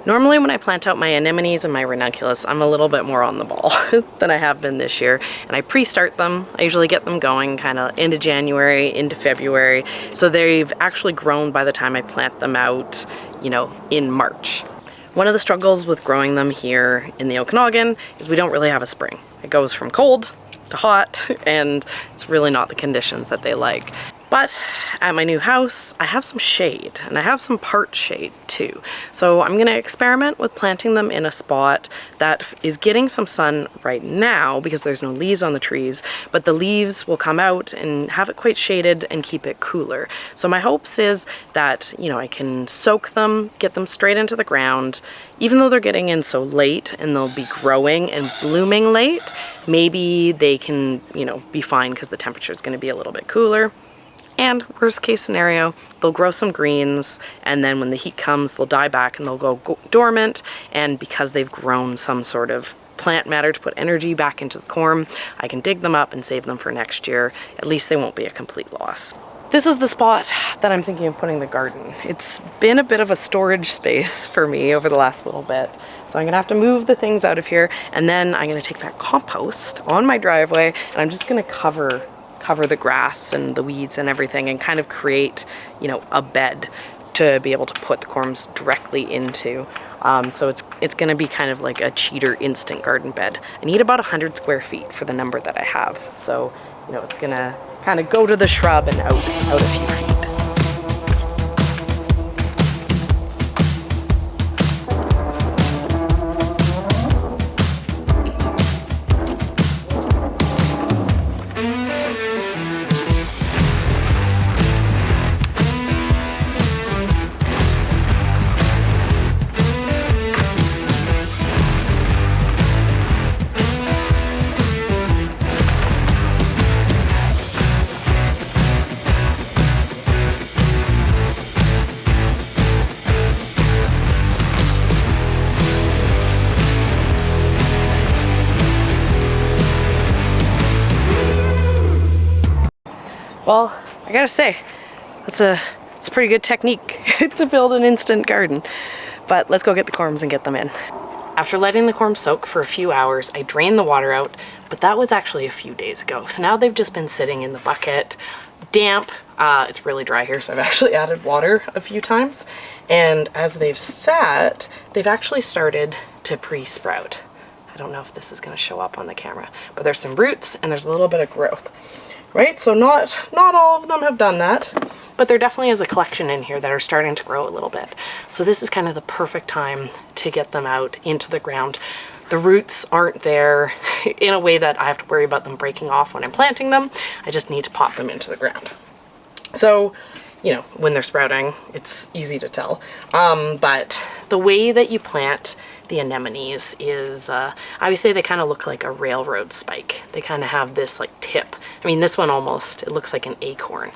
Normally when I plant out my anemones and my ranunculus, I'm a little bit more on the ball than I have been this year. And I pre-start them. I usually get them going kind of into January, into February. So they've actually grown by the time I plant them out, you know, in March. One of the struggles with growing them here in the Okanagan is we don't really have a spring. It goes from cold to hot, and it's really not the conditions that they like. But at my new house, I have some shade, and I have some part shade too. So I'm gonna experiment with planting them in a spot that is getting some sun right now because there's no leaves on the trees, but the leaves will come out and have it quite shaded and keep it cooler. So my hopes is that, you know, I can soak them, get them straight into the ground. Even though they're getting in so late and they'll be growing and blooming late, maybe they can, you know, be fine because the temperature is gonna be a little bit cooler. And worst case scenario, they'll grow some greens, and then when the heat comes, they'll die back and they'll go dormant. And because they've grown some sort of plant matter to put energy back into the corm, I can dig them up and save them for next year. At least they won't be a complete loss. This is the spot that I'm thinking of putting the garden. It's been a bit of a storage space for me over the last little bit. So I'm gonna have to move the things out of here, and then I'm gonna take that compost on my driveway, and I'm just gonna cover the grass and the weeds and everything, and kind of create, you know, a bed to be able to put the corms directly into. So it's gonna be kind of like a cheater instant garden bed. I need about 100 square feet for the number that I have. So, you know, it's gonna kind of go to the shrub and out a few feet. Well, I gotta say, it's a pretty good technique to build an instant garden. But let's go get the corms and get them in. After letting the corms soak for a few hours, I drained the water out, but that was actually a few days ago. So now they've just been sitting in the bucket, damp. It's really dry here, so I've actually added water a few times. And as they've sat, they've actually started to pre-sprout. I don't know if this is gonna show up on the camera, but there's some roots and there's a little bit of growth. Right, so not all of them have done that, but there definitely is a collection in here that are starting to grow a little bit. So this is kind of the perfect time to get them out into the ground. The roots aren't there in a way that I have to worry about them breaking off when I'm planting them. I just need to pop them into the ground. So, you know, when they're sprouting, it's easy to tell. But the way that you plant the anemones is, I always say they kind of look like a railroad spike. They kind of have this like tip. I mean, this one almost, it looks like an acorn.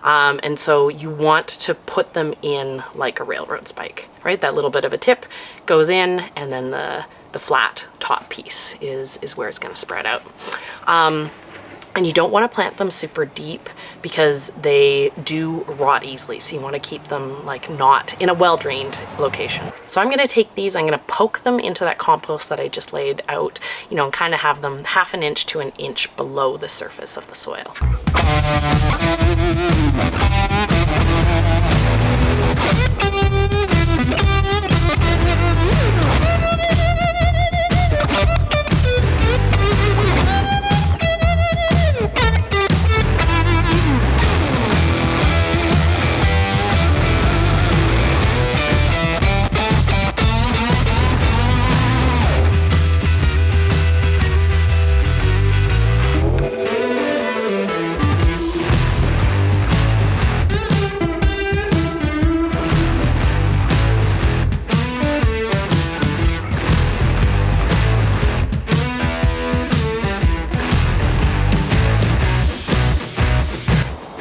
And so you want to put them in like a railroad spike, right? That little bit of a tip goes in, and then the flat top piece is where it's gonna spread out. And you don't want to plant them super deep because they do rot easily. So you want to keep them like not in a well-drained location. So I'm going to take these, I'm going to poke them into that compost that I just laid out, you know, and kind of have them 1/2 inch to 1 inch below the surface of the soil.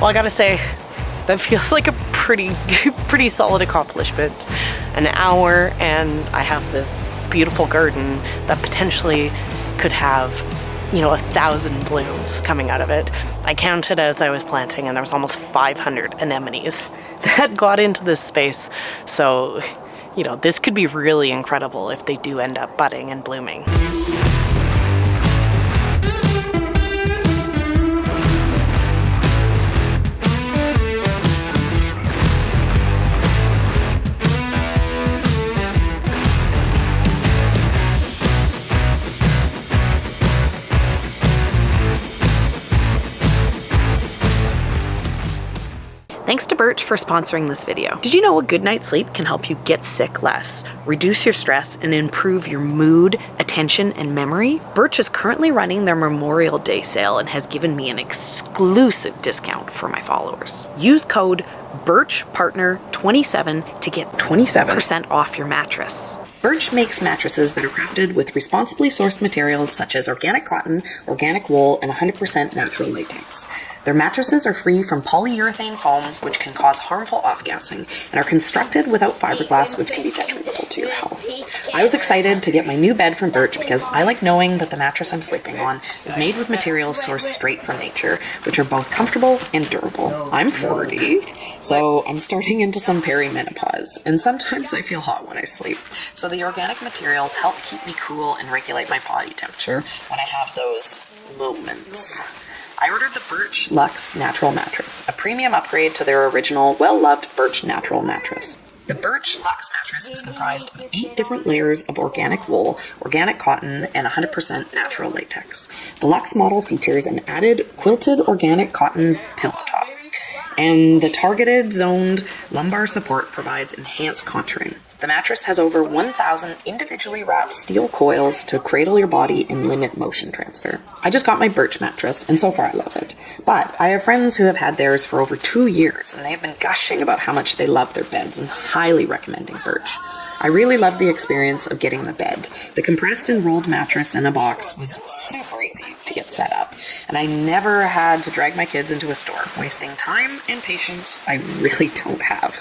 Well, I gotta say, that feels like a pretty solid accomplishment. An hour, and I have this beautiful garden that potentially could have, you know, 1,000 blooms coming out of it. I counted as I was planting, and there was almost 500 anemones that got into this space. So, you know, this could be really incredible if they do end up budding and blooming. Thanks to Birch for sponsoring this video. Did you know a good night's sleep can help you get sick less, reduce your stress, and improve your mood, attention, and memory? Birch is currently running their Memorial Day sale and has given me an exclusive discount for my followers. Use code BIRCHPARTNER27 to get 27% off your mattress. Birch makes mattresses that are crafted with responsibly sourced materials such as organic cotton, organic wool, and 100% natural latex. Their mattresses are free from polyurethane foam, which can cause harmful off-gassing, and are constructed without fiberglass, which can be detrimental to your health. I was excited to get my new bed from Birch because I like knowing that the mattress I'm sleeping on is made with materials sourced straight from nature, which are both comfortable and durable. I'm 40, so I'm starting into some perimenopause, and sometimes I feel hot when I sleep. So the organic materials help keep me cool and regulate my body temperature when I have those moments. I ordered the Birch Luxe Natural Mattress, a premium upgrade to their original, well-loved Birch Natural mattress. The Birch Luxe mattress is comprised of 8 different layers of organic wool, organic cotton, and 100% natural latex. The Luxe model features an added quilted organic cotton pillow top, and the targeted zoned lumbar support provides enhanced contouring. The mattress has over 1,000 individually wrapped steel coils to cradle your body and limit motion transfer. I just got my Birch mattress, and so far I love it. But I have friends who have had theirs for over 2 years, and they have been gushing about how much they love their beds and highly recommending Birch. I really loved the experience of getting the bed. The compressed and rolled mattress in a box was super easy to get set up, and I never had to drag my kids into a store, wasting time and patience I really don't have.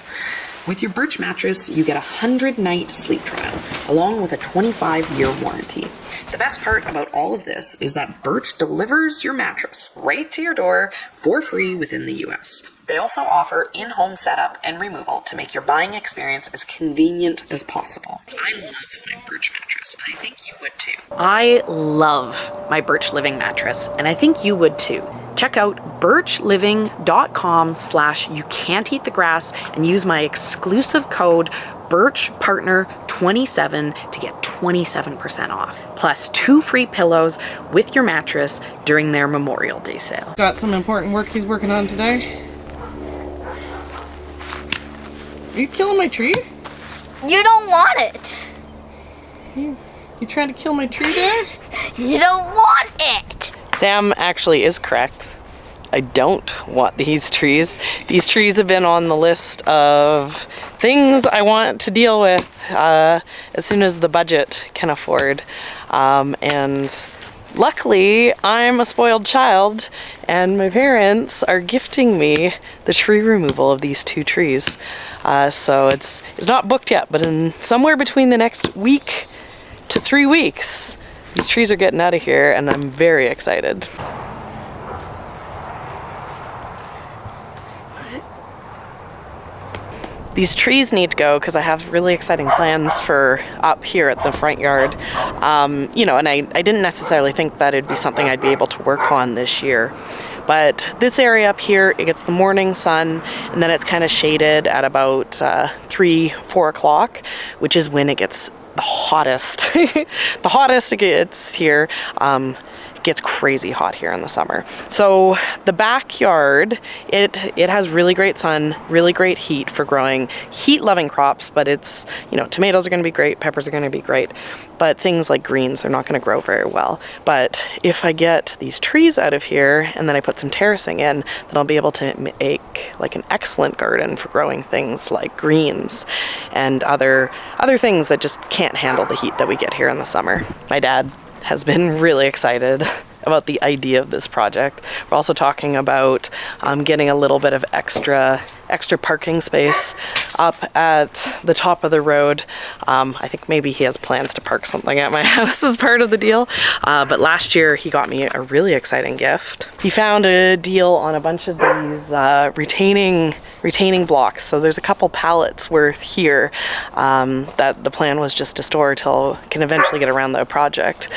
With your Birch mattress, you get a 100-night sleep trial, along with a 25-year warranty. The best part about all of this is that Birch delivers your mattress right to your door for free within the US. They also offer in-home setup and removal to make your buying experience as convenient as possible. I love my Birch mattress, and I think you would too. I love my Birch Living mattress, and I think you would too. Check out birchliving.com/youcan'teatthegrass and use my exclusive code BIRCHPARTNER27 to get 27% off, plus 2 free pillows with your mattress during their Memorial Day sale. Got some important work he's working on today. Are you killing my tree? You don't want it. You trying to kill my tree there? You don't want it. Sam actually is correct. I don't want these trees. These trees have been on the list of things I want to deal with as soon as the budget can afford. And luckily, I'm a spoiled child, and my parents are gifting me the tree removal of these 2 trees. So it's not booked yet, but in somewhere between the next week to 3 weeks, these trees are getting out of here, and I'm very excited. These trees need to go because I have really exciting plans for up here at the front yard. You know, and I didn't necessarily think that it'd be something I'd be able to work on this year. But this area up here, it gets the morning sun, and then it's kind of shaded at about 3-4 o'clock, which is when it gets the hottest. The hottest it gets here. It gets crazy hot here in the summer. So the backyard, it has really great sun, really great heat for growing heat-loving crops, but it's, you know, tomatoes are going to be great, peppers are going to be great, but things like greens, they're not going to grow very well. But if I get these trees out of here and then I put some terracing in, then I'll be able to make like an excellent garden for growing things like greens and other things that just can't handle the heat that we get here in the summer. My dad has been really excited about the idea of this project. We're also talking about getting a little bit of extra parking space up at the top of the road. I think maybe he has plans to park something at my house as part of the deal. But last year he got me a really exciting gift. He found a deal on a bunch of these retaining retaining blocks. So there's a couple pallets worth here that the plan was just to store till I can eventually get around the project.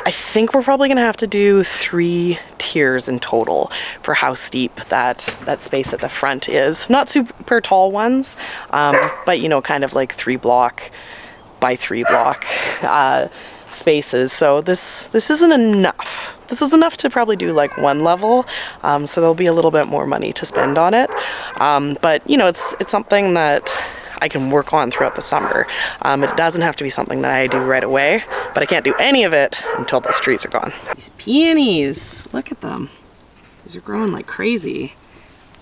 I think we're probably gonna have to do 3 tiers in total for how steep that space at the front is. Not super tall ones, but you know, kind of like 3 block by 3 block spaces. So this isn't enough. This is enough to probably do like 1 level. So there'll be a little bit more money to spend on it. But you know, it's something that I can work on throughout the summer. It doesn't have to be something that I do right away, but I can't do any of it until those trees are gone. These peonies, look at them. These are growing like crazy.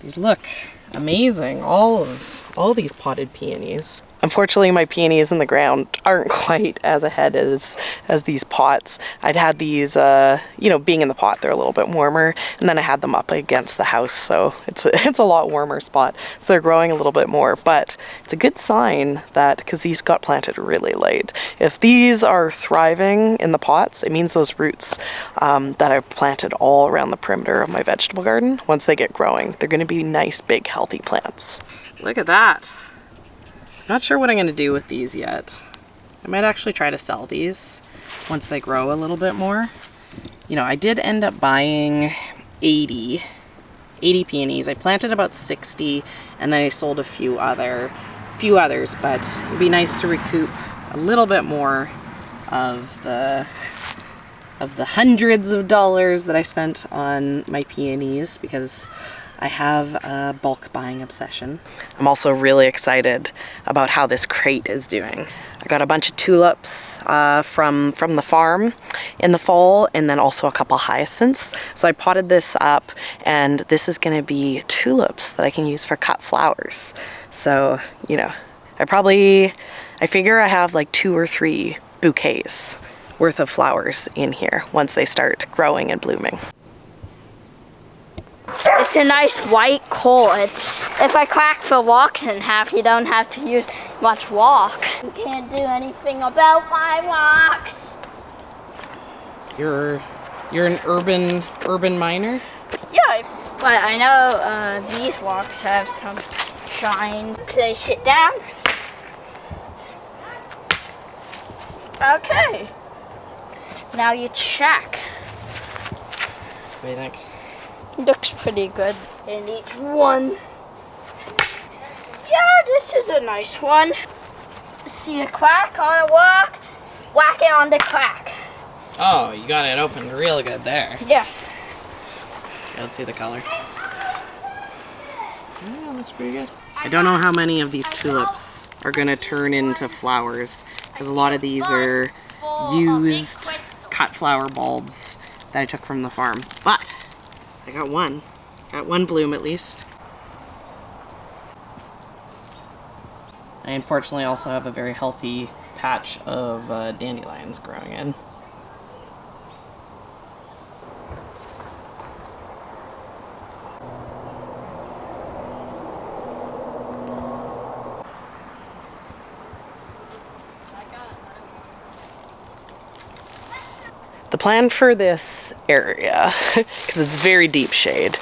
These look amazing, all these potted peonies. Unfortunately, my peonies in the ground aren't quite as ahead as these pots. I'd had these, you know, being in the pot, they're a little bit warmer, and then I had them up against the house, so it's a lot warmer spot. So they're growing a little bit more, but it's a good sign that, because these got planted really late, if these are thriving in the pots, it means those roots that I've planted all around the perimeter of my vegetable garden, once they get growing, they're gonna be nice, big, healthy plants. Look at that. Not sure what I'm going to do with these yet. I might actually try to sell these once they grow a little bit more. You know, I did end up buying 80 peonies. I planted about 60 and then I sold a few others, but it'd be nice to recoup a little bit more of the hundreds of dollars that I spent on my peonies, because I have a bulk buying obsession. I'm also really excited about how this crate is doing. I got a bunch of tulips from the farm in the fall, and then also a couple hyacinths. So I potted this up, and this is gonna be tulips that I can use for cut flowers. So, you know, I figure I have like 2 or 3 bouquets worth of flowers in here once they start growing and blooming. It's a nice white coal. If I crack the rocks in half, you don't have to use much walk. You can't do anything about my rocks. You're an urban miner? Yeah, but I know these rocks have some shine. Can I sit down? Okay. Now you check. What do you think? Looks pretty good in each one. Yeah, this is a nice one. See a crack on a rock? Whack it on the crack. Oh, you got it opened real good there. Yeah. Okay, let's see the color. Yeah, looks pretty good. I don't know how many of these tulips are gonna turn into flowers, because a lot of these are used cut flower bulbs that I took from the farm, but I got one bloom at least. I unfortunately also have a very healthy patch of dandelions growing in. The plan for this area, because it's very deep shade,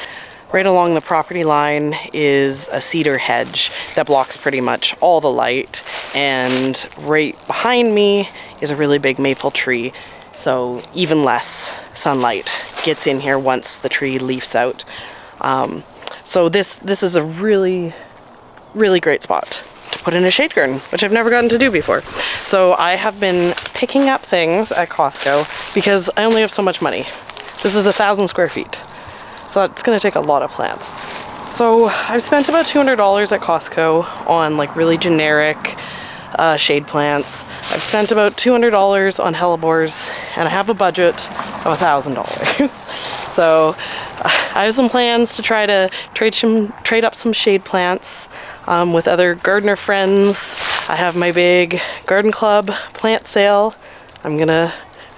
right along the property line is a cedar hedge that blocks pretty much all the light, and right behind me is a really big maple tree, so even less sunlight gets in here once the tree leaves out. So this is a really, really great spot to put in a shade garden, which I've never gotten to do before. So I have been picking up things at Costco because I only have so much money. This is 1,000 square feet. So it's gonna take a lot of plants. So I've spent about $200 at Costco on like really generic shade plants. I've spent about $200 on hellebores, and I have a budget of $1,000. So I have some plans to try to trade up some shade plants with other gardener friends. I have my big garden club plant sale. I'm gonna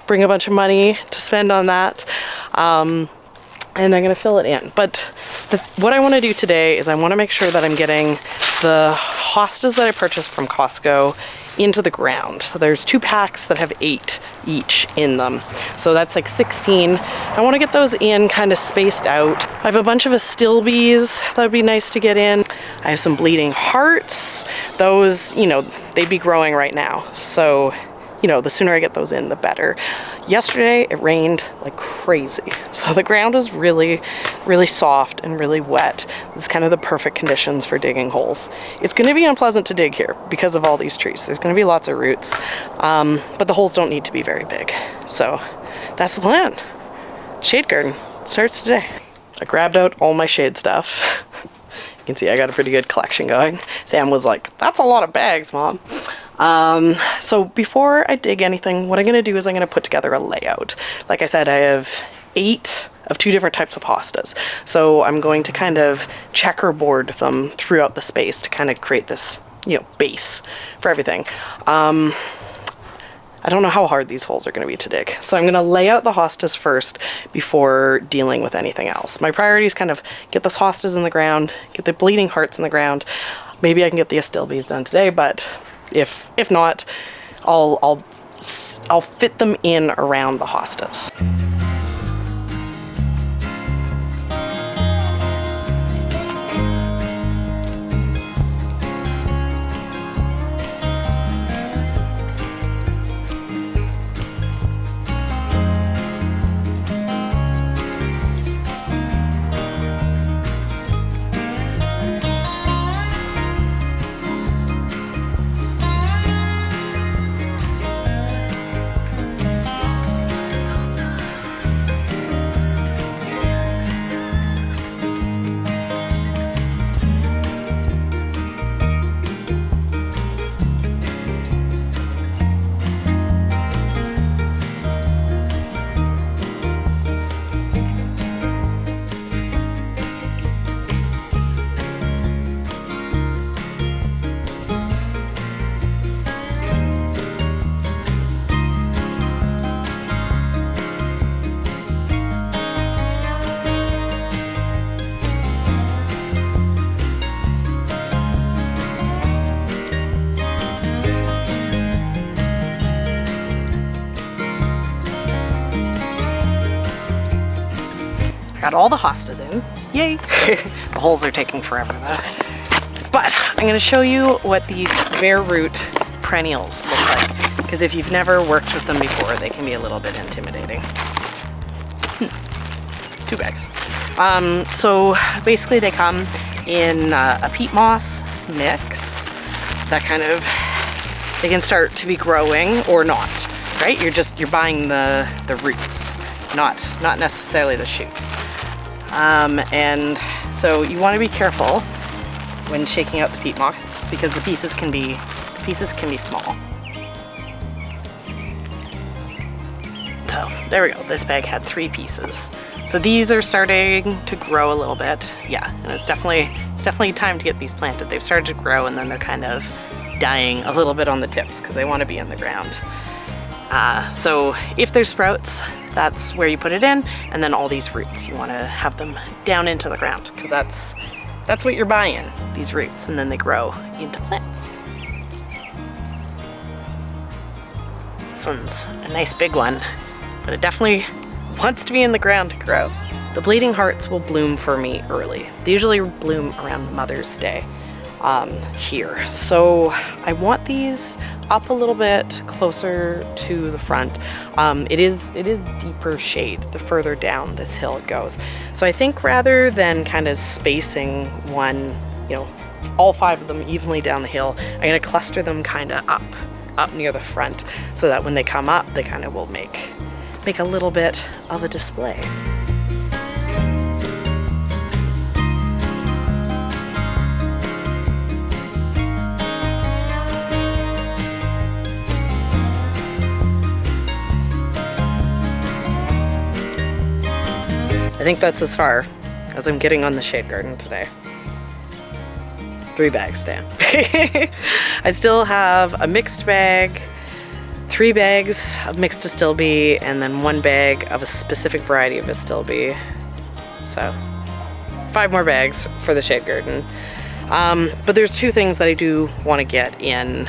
bring a bunch of money to spend on that. And I'm gonna fill it in. But what I wanna do today is I wanna make sure that I'm getting the hostas that I purchased from Costco into the ground. So there's 2 packs that have 8 each in them. So that's like 16. I want to get those in kind of spaced out. I have a bunch of astilbes that would be nice to get in. I have some bleeding hearts. Those, you know, they'd be growing right now. So, you know, the sooner I get those in, the better. Yesterday, it rained like crazy. So the ground was really, really soft and really wet. It's kind of the perfect conditions for digging holes. It's gonna be unpleasant to dig here because of all these trees. There's gonna be lots of roots, but the holes don't need to be very big. So that's the plan. Shade garden starts today. I grabbed out all my shade stuff. You can see I got a pretty good collection going. Sam was like, that's a lot of bags, Mom. So before I dig anything, what I'm going to do is I'm going to put together a layout. Like I said, I have 8 of 2 different types of hostas. So I'm going to kind of checkerboard them throughout the space to kind of create this, you know, base for everything. I don't know how hard these holes are going to be to dig. So I'm going to lay out the hostas first before dealing with anything else. My priority is kind of get those hostas in the ground, get the bleeding hearts in the ground. Maybe I can get the astilbes done today, but if not, I'll fit them in around the hostas. Got all the hostas in. Yay! The holes are taking forever though. But I'm going to show you what these bare root perennials look like, because if you've never worked with them before, they can be a little bit intimidating. 2 bags. So basically they come in a peat moss mix that kind of, they can start to be growing or not, right? You're buying the roots, not necessarily the shoots. And so you want to be careful when shaking out the peat moss because the pieces can be small. So there we go. This bag had 3 pieces. So these are starting to grow a little bit. Yeah, and it's definitely time to get these planted. They've started to grow and then they're kind of dying a little bit on the tips because they want to be in the ground. So if there's sprouts, that's where you put it in, and then all these roots, you want to have them down into the ground because that's what you're buying, these roots, and then they grow into plants. This one's a nice big one, but it definitely wants to be in the ground to grow. The bleeding hearts will bloom for me early. They usually bloom around Mother's Day here. So I want these up a little bit closer to the front. It is deeper shade the further down this hill it goes. So I think rather than kind of spacing one, you know, all 5 of them evenly down the hill, I'm gonna cluster them kind of up near the front so that when they come up, they kind of will make a little bit of a display. I think that's as far as I'm getting on the shade garden today. 3 bags down. I still have a mixed bag, 3 bags of mixed astilbe, and then 1 bag of a specific variety of astilbe. So 5 more bags for the shade garden. But there's 2 things that I do want to get in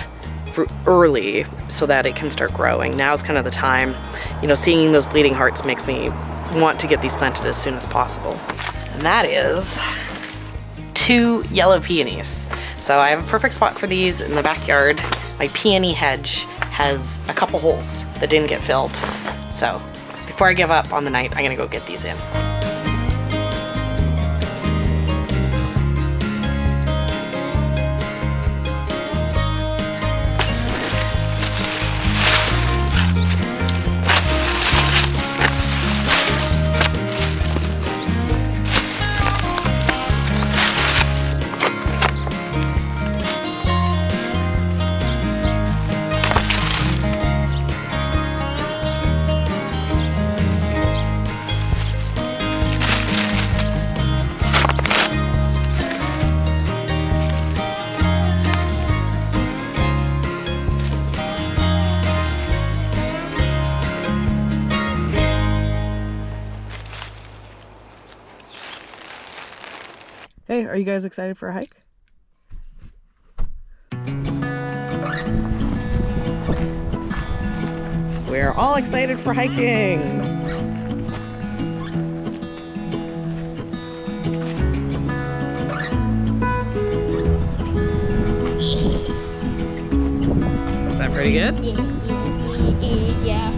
early so that it can start growing. Now's kind of the time. You know, seeing those bleeding hearts makes me want to get these planted as soon as possible. And that is 2 yellow peonies. So I have a perfect spot for these in the backyard. My peony hedge has a couple holes that didn't get filled. So before I give up on the night, I'm gonna go get these in. Hey, are you guys excited for a hike? We're all excited for hiking. Is that pretty good? Yeah.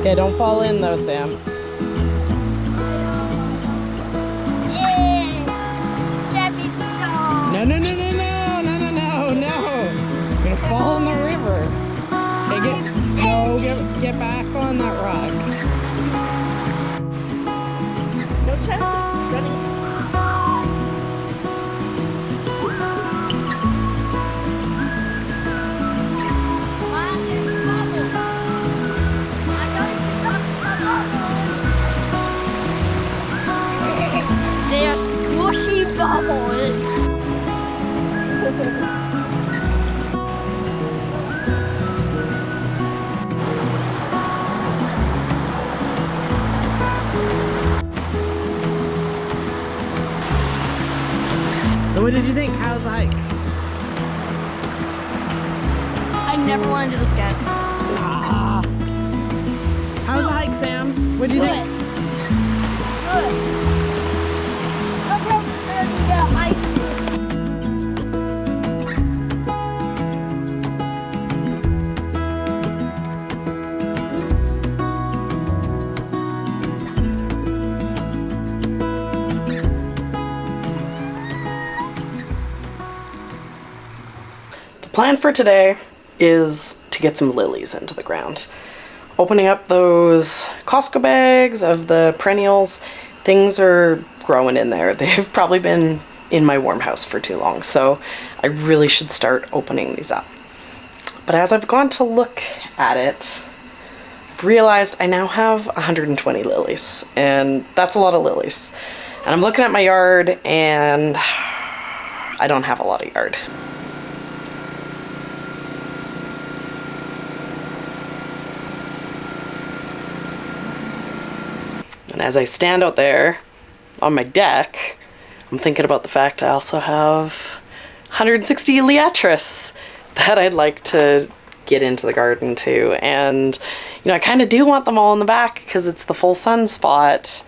Okay, don't fall in though, Sam. Yeah. Stepping stone. No, no, no, no, no, no, no, no, no. You're gonna fall in the river. Okay, get back on that rock. No chance, running. They are squishy bubbles. So what did you think? How's the hike? I never want to do this again. Ah. How's the hike, Sam? What do you think? Good. Look how sturdy the ice is. The plan for today is to get some lilies into the ground. Opening up those Costco bags of the perennials, things are growing in there. They've probably been in my warm house for too long, so I really should start opening these up. But as I've gone to look at it, I've realized I now have 120 lilies, and that's a lot of lilies. And I'm looking at my yard, and I don't have a lot of yard. And as I stand out there on my deck, I'm thinking about the fact I also have 160 liatris that I'd like to get into the garden too. And, you know, I kind of do want them all in the back because it's the full sun spot.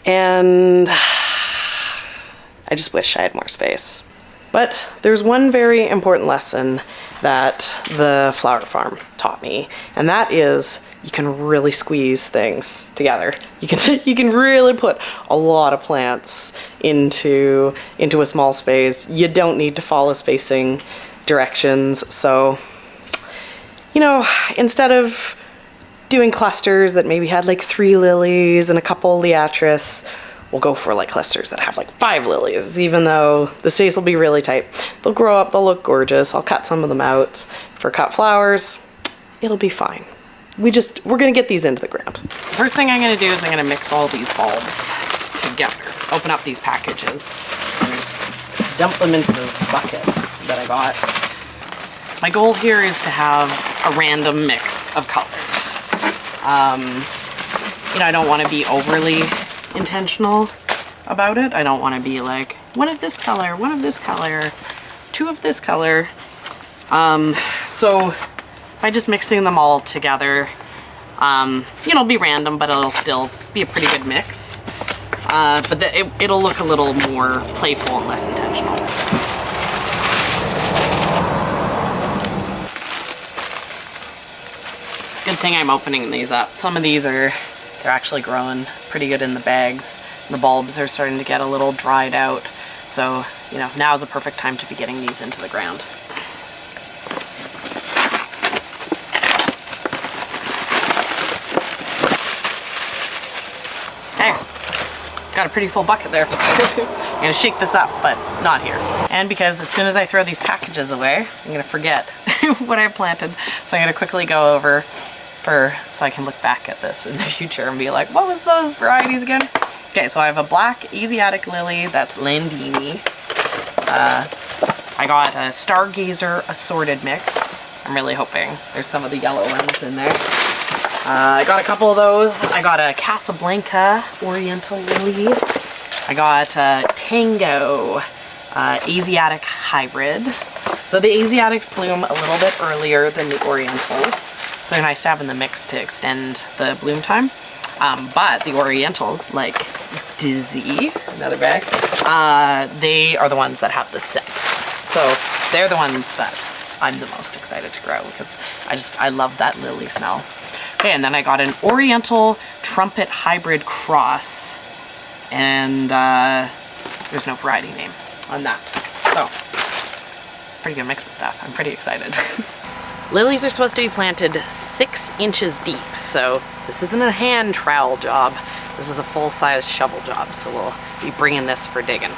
And I just wish I had more space. But there's one very important lesson that the flower farm taught me, and that is you can really squeeze things together. You can really put a lot of plants into a small space. You don't need to follow spacing directions. So, you know, instead of doing clusters that maybe had like 3 lilies and a couple liatris, we'll go for like clusters that have like 5 lilies, even though the space will be really tight. They'll grow up, they'll look gorgeous. I'll cut some of them out for cut flowers. It'll be fine. We're gonna get these into the ground. First thing I'm gonna do is I'm gonna mix all these bulbs together. Open up these packages and dump them into this bucket that I got. My goal here is to have a random mix of colors. You know, I don't want to be overly intentional about it. I don't want to be like, one of this color, one of this color, 2 of this color. So by just mixing them all together, you know, it'll be random, but it'll still be a pretty good mix. But it'll look a little more playful and less intentional. It's a good thing I'm opening these up. Some of these they're actually growing pretty good in the bags. The bulbs are starting to get a little dried out. So, you know, now's a perfect time to be getting these into the ground. Got a pretty full bucket there. I'm gonna shake this up, but not here. And because as soon as I throw these packages away, I'm gonna forget what I planted. So I'm gonna quickly go over so I can look back at this in the future and be like, what was those varieties again? Okay, so I have a black Asiatic lily, that's Landini. I got a Stargazer assorted mix. I'm really hoping there's some of the yellow ones in there. I got a couple of those. I got a Casablanca Oriental Lily. I got a Tango Asiatic Hybrid. So the Asiatics bloom a little bit earlier than the Orientals, so they're nice to have in the mix to extend the bloom time. But the Orientals, like Dizzy, another bag, they are the ones that have the scent. So they're the ones that I'm the most excited to grow because I love that lily smell. Okay, and then I got an Oriental Trumpet Hybrid Cross, and there's no variety name on that. So, pretty good mix of stuff. I'm pretty excited. Lilies are supposed to be planted 6 inches deep, so this isn't a hand trowel job. This is a full-size shovel job, so we'll be bringing this for digging.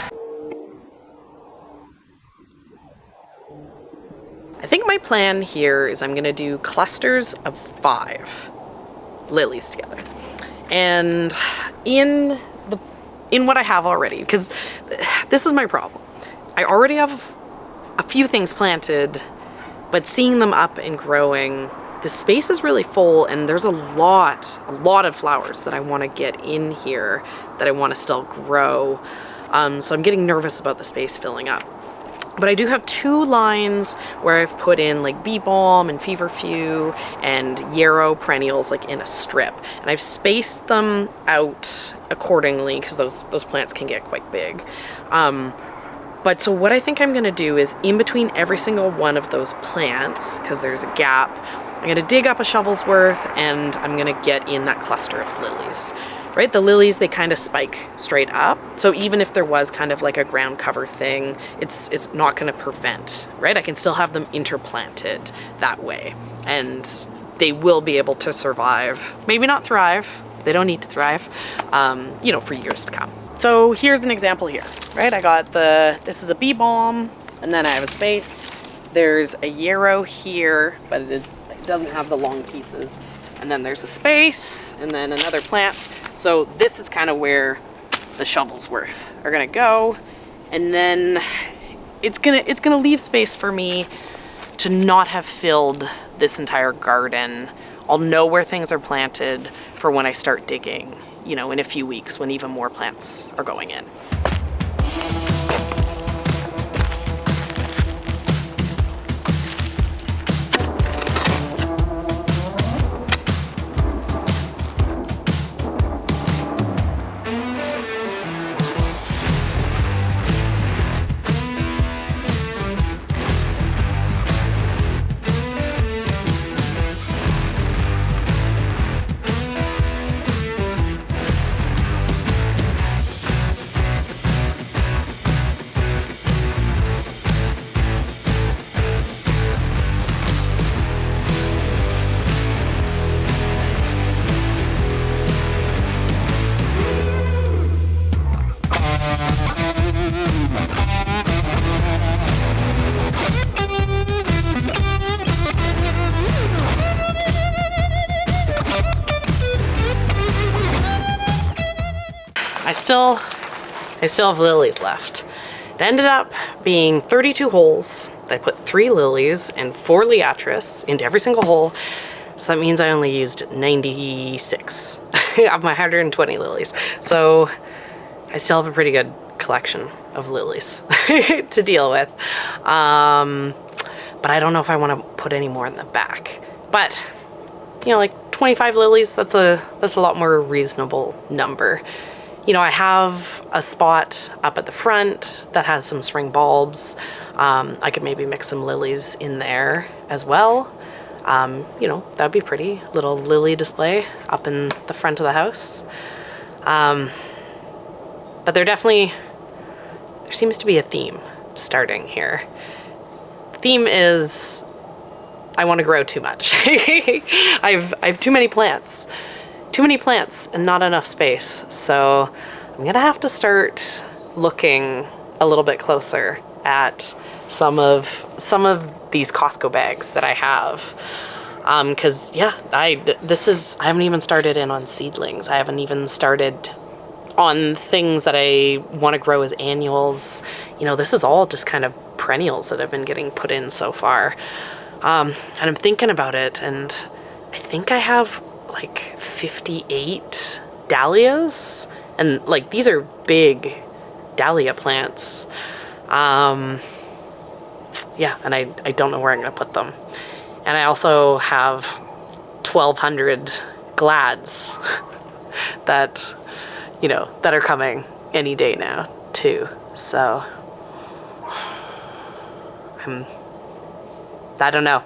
I think my plan here is I'm gonna do clusters of 5 lilies together. And in what I have already, because this is my problem. I already have a few things planted, but seeing them up and growing, the space is really full and there's a lot of flowers that I want to get in here that I want to still grow. So I'm getting nervous about the space filling up. But I do have 2 lines where I've put in like bee balm and feverfew and yarrow perennials like in a strip. And I've spaced them out accordingly because those plants can get quite big. But so what I think I'm gonna do is in between every single one of those plants, because there's a gap, I'm gonna dig up a shovel's worth and I'm gonna get in that cluster of lilies. Right, the lilies, they kind of spike straight up. So even if there was kind of like a ground cover thing, it's not gonna prevent, right? I can still have them interplanted that way. And they will be able to survive, maybe not thrive, they don't need to thrive, you know, for years to come. So here's an example here, right? I got this is a bee balm, and then I have a space. There's a yarrow here, but it doesn't have the long pieces. And then there's a space, and then another plant. So this is kind of where the shovel's worth are gonna go. And then it's gonna leave space for me to not have filled this entire garden. I'll know where things are planted for when I start digging, you know, in a few weeks when even more plants are going in. I still have lilies left. It ended up being 32 holes. I put 3 lilies and 4 liatris into every single hole. So that means I only used 96 of my 120 lilies. So I still have a pretty good collection of lilies to deal with. But I don't know if I want to put any more in the back. But, you know, like 25 lilies, that's a lot more reasonable number. You know, I have a spot up at the front that has some spring bulbs. I could maybe mix some lilies in there as well. You know, that'd be pretty. Little lily display up in the front of the house. But there seems to be a theme starting here. The theme is I want to grow too much. I've too many plants. Too many plants and not enough space. So I'm gonna have to start looking a little bit closer at some of these Costco bags that I have. Cause yeah, I haven't even started in on seedlings. I haven't even started on things that I want to grow as annuals. You know, this is all just kind of perennials that have been getting put in so far. And I'm thinking about it, and I think I have like 58 dahlias, and like these are big dahlia plants. Yeah, and I don't know where I'm gonna put them. And I also have 1,200 glads that, you know, that are coming any day now too. So I don't know.